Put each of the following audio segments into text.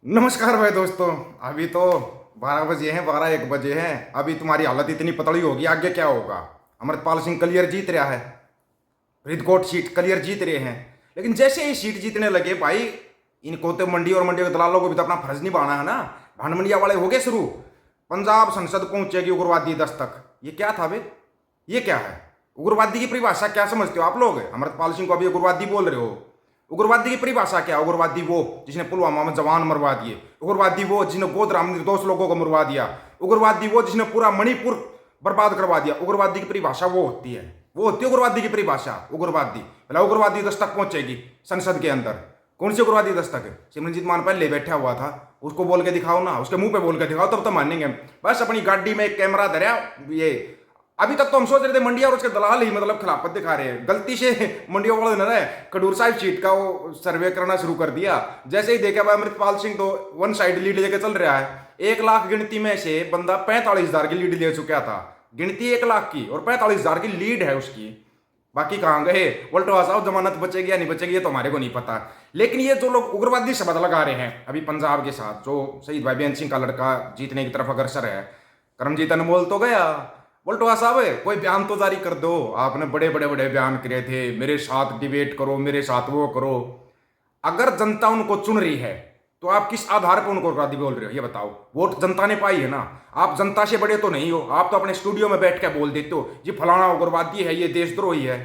नमस्कार भाई दोस्तों। अभी तो 12 बजे हैं, 12-1 बजे हैं। अभी तुम्हारी हालत इतनी पतली होगी, आगे क्या होगा। अमृतपाल सिंह क्लियर जीत रहा है, फरीदकोट सीट क्लियर जीत रहे हैं। लेकिन जैसे ही सीट जीतने लगे भाई, इनको तो मंडी और मंडी के दलालों को भी तो अपना फर्ज निभाना है ना। भांड मंडिया वाले हो गए शुरू। पंजाब संसद पहुंचेगी उग्रवादी दस्तक। ये क्या था बे, ये क्या है? उग्रवादी की परिभाषा क्या समझते हो आप लोग? अमृतपाल सिंह को अभी उग्रवादी बोल रहे हो। उग्रवादी की परिभाषा क्या? उग्रवादी वो जिसने पुलवामा में जवान मरवा दिए। उग्रवादी वो जिसने गोदराम निर्दोष लोगों को मरवा दिया। उग्रवादी वो जिसने पूरा मणिपुर बर्बाद करवा दिया। उग्रवादी की परिभाषा वो होती है, वो होती है उग्रवादी की परिभाषा। उग्रवादी भला उग्रवादी दस्तक पहुंचेगी संसद के अंदर। कौन सी उग्रवादी दस्तक है? सिमरनजीत मान पहले बैठा हुआ था, उसको बोल के दिखाओ ना, उसके मुंह पे बोल के दिखाओ, तब तो मानेंगे। बस अपनी गाड़ी में एक कैमरा धरा ये। अभी तक तो हम सोच रहे थे मंडिया और उसके दलाल ही मतलब खिलाफत दिखा रहे हैं। गलती से मंडिया वालों ने खडूर साहिब सीट का वो सर्वे करना शुरू कर दिया। जैसे ही देखा भाई अमृतपाल सिंह तो वन साइड लीड लेके चल रहा है। 1 लाख गिनती में से बंदा 45,000 की लीड ले चुका था। गिनती 1 लाख की और 45,000 की लीड है उसकी। बाकी कहाँ गए वोल्टो साहब? जमानत बचेगी या नहीं बचेगी ये तो हमारे को नहीं पता। लेकिन ये जो लोग उग्रवादी शब्द लगा रहे हैं अभी पंजाब के साथ, जो शहीद भाई बेअंत सिंह का लड़का जीतने की तरफ अग्रसर है, करमजीत अनमोल तो गया। बोल्टोआ साहब कोई बयान तो जारी कर दो। आपने बड़े बड़े बड़े बयान करे थे, मेरे साथ डिबेट करो, मेरे साथ वो करो। अगर जनता उनको चुन रही है तो आप किस आधार पर उनको उग्रवादी बोल रहे हो? ये बताओ। वोट जनता ने पाई है ना, आप जनता से बड़े तो नहीं हो। आप तो अपने स्टूडियो में बैठ के बोल देते हो जी फलाना उग्रवादी है, ये देशद्रोही है,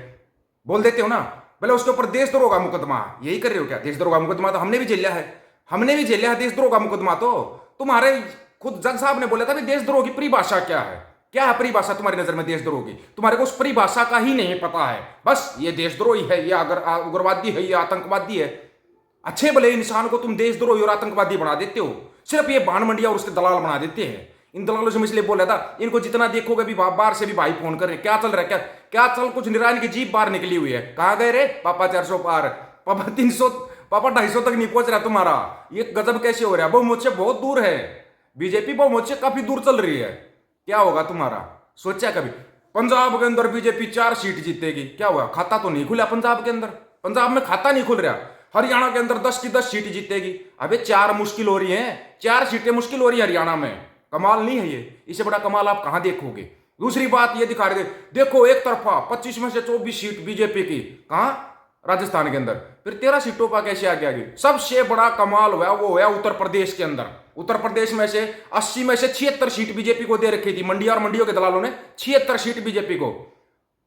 बोल देते हो ना। भले उसके ऊपर देशद्रोह का मुकदमा, यही कर रहे हो क्या? देशद्रोह का मुकदमा तो हमने भी झेला है, हमने भी झेला है देशद्रोह का मुकदमा। तो तुम्हारे खुद जज साहब ने बोला था कि देशद्रोह की परिभाषा क्या है। क्या है परिभाषा तुम्हारी नजर में देशद्रोह की? तुम्हारे को उस परिभाषा का ही नहीं पता है। बस ये देशद्रोही है, ये अगर उग्रवादी है, ये आतंकवादी है। अच्छे भले इंसान को तुम देशद्रोही और आतंकवादी बना देते हो, सिर्फ ये बाण मंडिया और उसके दलाल बना देते हैं। इन दलालों से मैं इसलिए बोला था, इनको जितना देखोगे भी बाहर से भी भाई फोन कर रहे क्या चल रहा है, क्या क्या चल कुछ निरायन की जीप बाहर निकली हुई है। कहां गए रे पापा? 400 पार, पापा 300, पापा 250 तक नहीं पहुंच रहा तुम्हारा। ये गजब कैसे हो रहा है? बहुमत से बहुत दूर है बीजेपी, बहुमत से काफी दूर चल रही है। क्या होगा तुम्हारा? सोचा कभी? पंजाब के अंदर बीजेपी 4 सीट जीतेगी, क्या हुआ? खाता तो नहीं खुला पंजाब के अंदर, पंजाब में खाता नहीं खुल रहा। हरियाणा के अंदर 10 की 10 सीट जीतेगी। अबे 4 मुश्किल हो रही हैं, 4 सीटें मुश्किल हो रही है हरियाणा में। कमाल नहीं है ये? इससे बड़ा कमाल आप कहां देखोगे? दूसरी बात ये दिखा रहे थे, देखो एक तरफा 25 में से 24 सीट बीजेपी की। कहां? राजस्थान के अंदर। फिर 13 सीटों पर कैसे आगे आ गई? सबसे बड़ा कमाल हुआ वो है उत्तर प्रदेश के अंदर। उत्तर प्रदेश में से 80 में से 76 सीट बीजेपी को दे रखी थी मंडिया और मंडियों के दलालों ने। 76 सीट बीजेपी को।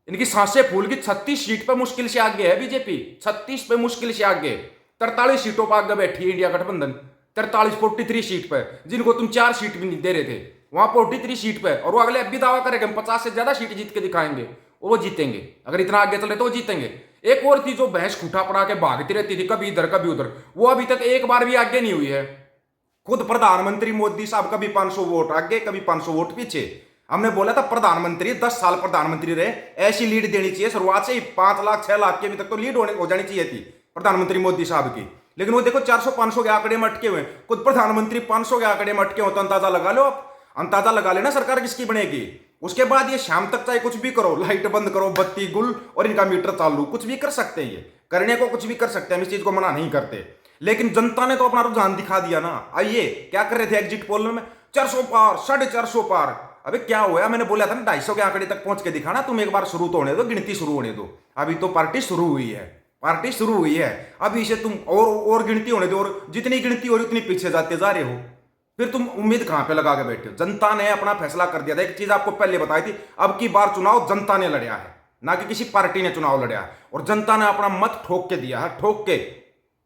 इनकी सांसें फूल की। 36 सीट पर मुश्किल से आगे है बीजेपी, 36 पे मुश्किल से आगे। 43 सीटों पर आगे बैठी है इंडिया गठबंधन। 43 सीट पर, जिनको तुम 4 सीट भी नहीं दे रहे थे, वहां 43 सीट पर। और वो अगले अब भी दावा करेंगे हम 50 से ज्यादा सीट जीत के दिखाएंगे। वो जीतेंगे, अगर इतना आगे चले तो वो जीतेंगे। एक और थी जो भैंस खूटा पड़ा के भागती रहती थी कभी इधर कभी उधर, वो अभी तक एक बार भी आगे नहीं हुई है। खुद प्रधानमंत्री मोदी साहब कभी 500 वोट आगे, कभी 500 वोट पीछे। हमने बोला था प्रधानमंत्री 10 साल प्रधानमंत्री रहे, ऐसी लीड देनी चाहिए शुरुआत से ही। 5 लाख 6 लाख के अभी तक तो लीड हो जानी चाहिए थी प्रधानमंत्री मोदी साहब की। लेकिन वो देखो 400-500 के आंकड़े में अटके हुए। खुद प्रधानमंत्री 500 के आंकड़े में अटके हो तो अंदाजा लगा लो आप, अंदाजा लगा लेना सरकार किसकी बनेगी। उसके बाद ये शाम तक चाहे कुछ भी करो, लाइट बंद करो, बत्ती गुल और इनका मीटर चालू, कुछ भी कर सकते हैं। ये करने को कुछ भी कर सकते हैं, हम इस चीज को मना नहीं करते। लेकिन जनता ने तो अपना रुझान दिखा दिया ना। आइए क्या कर रहे थे एग्जिट पोल में? 400 पार, 450 पार। अबे क्या हुआ? मैंने बोला था ना 250 के आंकड़े तक पहुंच के दिखाना। तुम एक बार शुरू तो होने दो, गिनती शुरू होने दो। अभी तो पार्टी शुरू हुई है, पार्टी शुरू हुई है। अभी इसे तुम और गिनती होने दो, और जितनी गिनती हो रही उतनी पीछे जाते जा रहे हो। फिर तुम उम्मीद कहां पे लगा के बैठे हो? जनता ने अपना फैसला कर दिया था। एक चीज आपको पहले बताई थी, अब की बार चुनाव जनता ने लड़ा है, ना कि किसी पार्टी ने चुनाव लड़ा है। और जनता ने अपना मत ठोक के दिया है, ठोक के।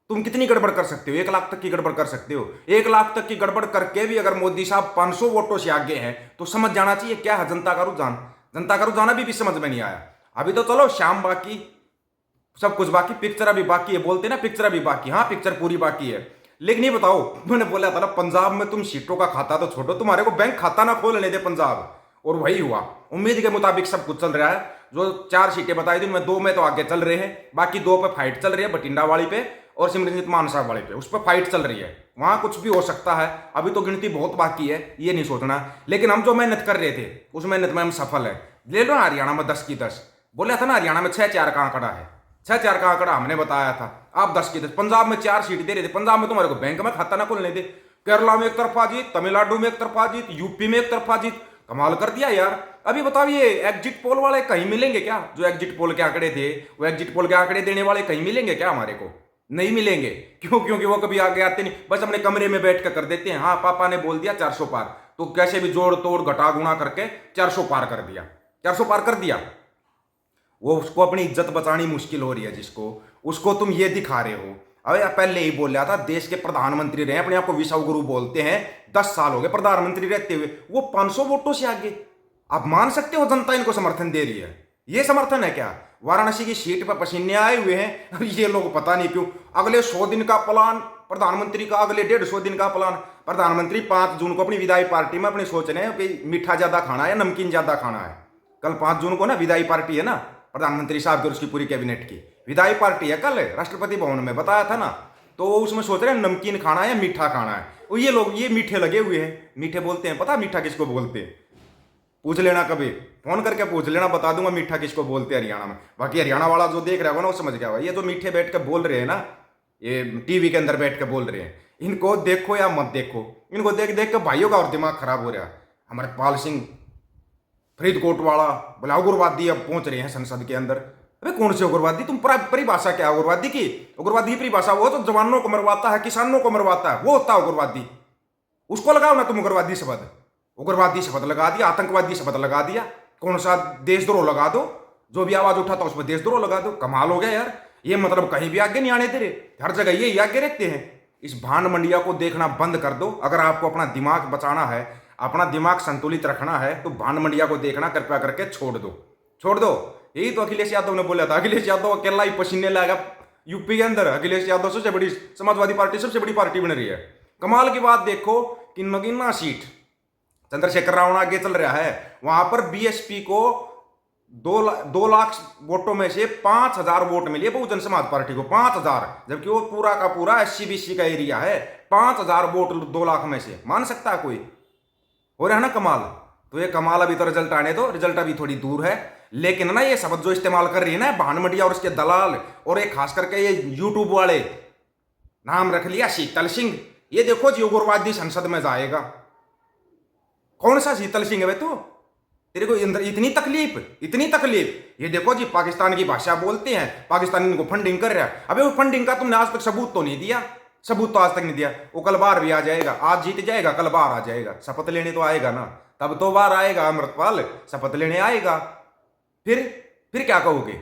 तुम कितनी गड़बड़ कर सकते हो? 1 लाख तक की गड़बड़ कर सकते हो। 1 लाख तक की गड़बड़ करके भी अगर मोदी साहब 500 वोटों से आगे हैं तो समझ जाना चाहिए क्या है जनता का रुझान। जनता का रुझान अभी भी समझ में नहीं आया। अभी तो चलो शाम बाकी, सब कुछ बाकी, पिक्चर अभी बाकी है। बोलते ना पिक्चर अभी बाकी, हाँ पिक्चर पूरी बाकी है। लेकिन ये बताओ, मैंने बोला था ना पंजाब में तुम सीटों का खाता तो छोड़ो, तुम्हारे को बैंक खाता ना खोलने दे पंजाब। और वही हुआ, उम्मीद के मुताबिक सब कुछ चल रहा है। जो 4 सीटें बताई थी उनमें 2 में तो आगे चल रहे हैं, बाकी 2 पे फाइट चल रही है, बठिंडा वाली पे और सिमरनजीत मान साहब वाले पे, उस पर फाइट चल रही है। वहां कुछ भी हो सकता है, अभी तो गिनती बहुत बाकी है, ये नहीं सोचना। लेकिन हम जो मेहनत कर रहे थे उस मेहनत में हम सफल है। ले लो हरियाणा में 10 की 10। बोला था ना हरियाणा में 6-4 का आंकड़ा है, छह चार का आंकड़ा हमने बताया था, आप 10 की 10। पंजाब में 4 सीट दे रहे थे, पंजाब में तुम्हारे को बैंक में खाता ना खोलने दे। केरला में एक तरफा जीत, तमिलनाडु में एक तरफा जीत, यूपी में एक तरफा जीत, कमाल कर दिया यार। अभी बताओ ये एग्जिट पोल वाले कहीं मिलेंगे क्या? जो एग्जिट पोल के आंकड़े थे, वो एग्जिट पोल के आंकड़े देने वाले कहीं मिलेंगे क्या हमारे को? नहीं मिलेंगे। क्यों? क्योंकि वो कभी आगे आते नहीं, बस अपने कमरे में बैठ कर कर देते हैं। हाँ, पापा ने बोल दिया 400 पार, तो कैसे भी जोड़ तोड़ घटा गुणा करके 400 पार कर दिया, 400 पार कर दिया। वो उसको अपनी इज्जत बचानी मुश्किल हो रही है जिसको, उसको तुम ये दिखा रहे हो। अरे पहले ही बोल रहा था, देश के प्रधानमंत्री रहे, अपने आप को विश्व गुरु बोलते हैं, 10 साल हो गए प्रधानमंत्री रहते हुए, वो 500 वोटों से आगे। आप मान सकते हो जनता इनको समर्थन दे रही है? ये समर्थन है क्या? वाराणसी की सीट पर पसीने आए हुए हैं ये लोग, पता नहीं क्यों। अगले 100 दिन का प्लान प्रधानमंत्री का, अगले 150 दिन का प्लान। प्रधानमंत्री 5 जून को अपनी विदाई पार्टी में अपने सोच रहे हैं कि मीठा ज्यादा खाना है, नमकीन ज्यादा खाना है। कल 5 जून को ना विदाई पार्टी है ना प्रधानमंत्री साहब की और उसकी पूरी कैबिनेट की विदाई पार्टी है कल, राष्ट्रपति भवन में बताया था ना। तो उसमें सोच रहे हैं नमकीन खाना है या मीठा खाना है। और ये लोग ये मीठे लगे हुए हैं, मीठे बोलते हैं। पता मीठा किसको बोलते हैं? पूछ लेना, कभी फोन करके पूछ लेना, बता दूंगा मीठा किसको बोलते हैं हरियाणा में। बाकी हरियाणा वाला जो देख रहा होगा ना, वो समझ गया होगा। ये जो मीठे बैठ के बोल रहे हैं ना, ये टीवी के अंदर बैठ के बोल रहे हैं, इनको देखो या मत देखो, इनको देख देख के भाइयों का और दिमाग खराब हो रहा है। अमृतपाल सिंह फरीदकोट वाला बोला उग्रवादी अब पहुंच रहे हैं संसद के अंदर। अरे कौन से उग्रवादी? तुम परिभाषा क्या उग्रवादी की? उग्रवादी की परिभाषा वो तो जवानों को मरवाता है, किसानों को मरवाता है, वो होता है उग्रवादी। उसको लगाओ ना तुम उग्रवादी शब्द। उग्रवादी शब्द लगा दिया, आतंकवादी शब्द लगा दिया, कौन सा देशद्रोह लगा दो, जो भी आवाज उठाता उस पर देशद्रोह लगा दो। कमाल हो गया यार। ये मतलब कहीं भी आगे नहीं आने दे रहे, हर जगह ये आगे रहते हैं। इस भांड मंडिया को देखना बंद कर दो। अगर आपको अपना दिमाग बचाना है, अपना दिमाग संतुलित रखना है, तो भांड मंडिया को देखना कृपया करके छोड़ दो, छोड़ दो। यही तो अखिलेश यादव ने बोला था। अखिलेश यादव अकेला ही पसीने लाएगा यूपी के अंदर। अखिलेश यादव सबसे बड़ी समाजवादी पार्टी, सबसे बड़ी पार्टी बन रही है। कमाल की बात देखो कि नगीना सीट चंद्रशेखर रावण आगे चल रहा है, वहां पर बीएसपी को 2 लाख वोटों में से 5,000 वोट मिले बहुजन समाज पार्टी को, 5,000, जबकि वो पूरा का पूरा SC BC का एरिया है। 5,000 वोट 2 लाख में से, मान सकता है कोई? हो रहा है ना कमाल। तो ये कमाल अभी तो रिजल्ट आने दो, रिजल्ट अभी थोड़ी दूर है। लेकिन ना ये शब्द जो इस्तेमाल कर रही है ना भान मंडिया और उसके दलाल, और एक खास करके ये यूट्यूब वाले, नाम रख लिया शीतल सिंह। ये देखो जी उग्रवादी संसद में जाएगा। कौन सा शीतल सिंह है भाई तू? तेरे को अंदर इतनी तकलीफ, इतनी तकलीफ। ये देखो जी पाकिस्तान की भाषा बोलते हैं, पाकिस्तान इनको फंडिंग कर रहा है। अबे वो फंडिंग का तुमने आज तक सबूत तो नहीं दिया, सबूत तो आज तक नहीं दिया। वो कल बाहर भी आ जाएगा, आज जीत जाएगा कल बाहर आ जाएगा, शपथ लेने तो आएगा ना, तब तो बाहर आएगा अमृतपाल, शपथ लेने आएगा। फिर क्या कहोगे?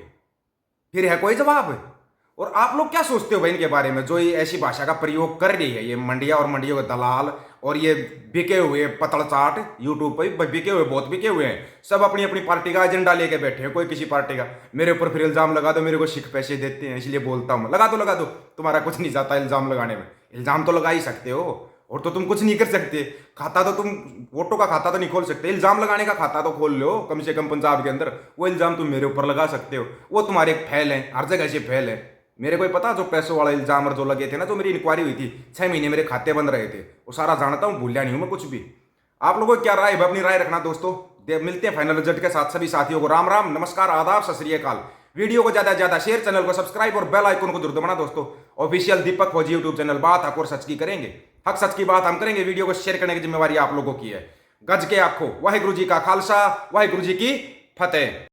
फिर है कोई जवाब? और आप लोग क्या सोचते हो भाई इनके बारे में, जो ये ऐसी भाषा का प्रयोग कर रही है, ये मंडिया और मंडियों के दलाल, और ये बिके हुए पतड़ चाट यूट्यूब पर बिके हुए, बहुत बिके हुए हैं। सब अपनी अपनी पार्टी का एजेंडा लेके बैठे हैं, कोई किसी पार्टी का। मेरे ऊपर फिर इल्जाम लगा दो, मेरे को सिख पैसे देते हैं इसलिए बोलता हूँ। लगा दो, तुम्हारा कुछ नहीं जाता इल्जाम लगाने में। इल्जाम तो लगा ही सकते हो, और तो तुम कुछ नहीं कर सकते। खाता तो तुम वोटों का खाता तो नहीं खोल सकते, इल्जाम लगाने का खाता तो खोल लो कम से कम पंजाब के अंदर। वो इल्जाम तुम मेरे ऊपर लगा सकते हो, वो तुम्हारे एक फैल है, हर जगह से फैल है। मेरे को पता जो पैसों वाला इल्जाम और जो लगे थे ना, जो मेरी इंक्वायरी हुई थी, 6 महीने मेरे खाते बंद रहे थे, वो सारा जानता हूँ, भूलिया नहीं हूँ मैं कुछ भी। आप लोगों की क्या राय है? अपनी राय रखना दोस्तों। मिलते हैं फाइनल रिजल्ट के साथ। सभी साथियों को राम राम, नमस्कार, आदाब, सत श्री अकाल। वीडियो को ज्यादा से ज्यादा शेयर, चैनल को सब्सक्राइब और बेल आइकन को जरूर दबाना दोस्तों। ऑफिशियल दीपक फौजी यूट्यूब चैनल, बात हक और सच की करेंगे, हक सच की बात हम करेंगे। वीडियो को शेयर करने की जिम्मेवारी आप लोगों की है। गज के आखो, वाहिगुरु जी का खालसा, वाहिगुरु जी की फतेह।